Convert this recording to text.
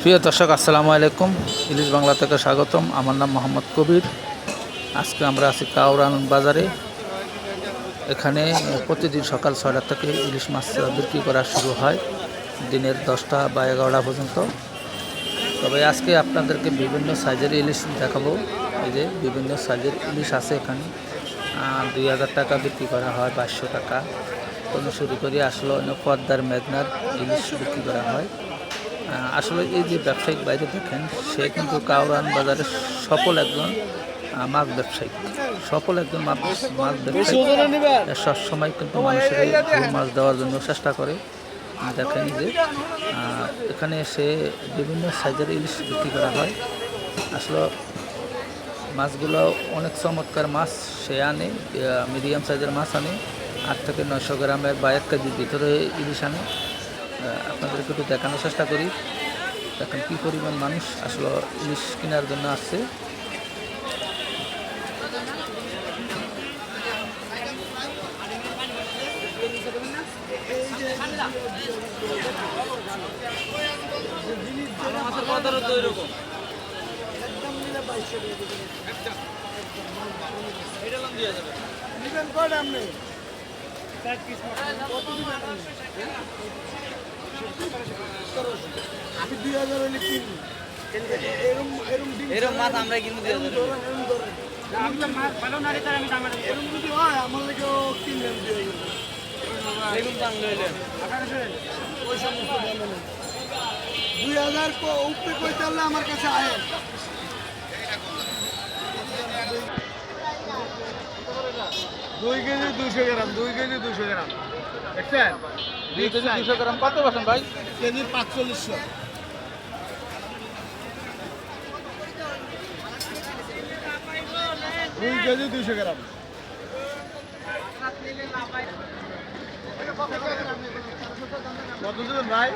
প্রিয় দর্শক, আসসালামু আলাইকুম। ইলিশ বাংলা থেকে স্বাগতম। আমার নাম মোহাম্মদ কবির। আজকে আমরা আছি কাউরান বাজারে। এখানে প্রতিদিন সকাল 6টা থেকে ইলিশ মাছ বিক্রি করা শুরু হয় দিনের 10টা বা 11টা পর্যন্ত। তবে আজকে আপনাদেরকে বিভিন্ন সাইজের ইলিশ দেখাবো। এই যে বিভিন্ন সাইজের ইলিশ আছে এখানে। 2000 টাকা বিক্রি করা হয়, 500 টাকা কোনো শুরু করে আসলে অনেক পদ্মার মেঘনার ইলিশ বিক্রি করা হয়। আসলে এই যে ব্যবসায়িক বাইরে দেখেন, সে কিন্তু কাউরান বাজারের সফল একজন মাছ ব্যবসায়ী, সফল একজন মাছ ব্যবসায়ী। সবসময় কিন্তু মানুষের এই মাছ দেওয়ার জন্য চেষ্টা করে। দেখেন যে এখানে এসে বিভিন্ন সাইজের ইলিশ বিক্রি করা হয়। আসলে মাছগুলো অনেক চমৎকার মাছ সে আনে। মিডিয়াম সাইজের মাছ আনে, 8 থেকে 900 গ্রামের বা 1 কেজির ভিতরে ইলিশ আনে। আপনাদেরকে একটু দেখানোর চেষ্টা করি। দেখেন কী পরিমাণ মানুষ আসলে ইলিশ কেনার জন্য আসছে। আমি 2000 হলে কিনি, এরকম মাছ আমরা কিনবো 2000। এরকম যদি হয় আমার লাগে কিনবেন 2000 উপরে কই তাহলে আমার কাছে আয়। 2 কেজি 200 গ্রাম, 2 কেজি 200 গ্রাম দেখছেন? 2 কেজি 200 গ্রাম কত পাচ্ছেন ভাই? কেজি 4500। 2 কেজি 200 গ্রাম। কত দিলেন ভাই?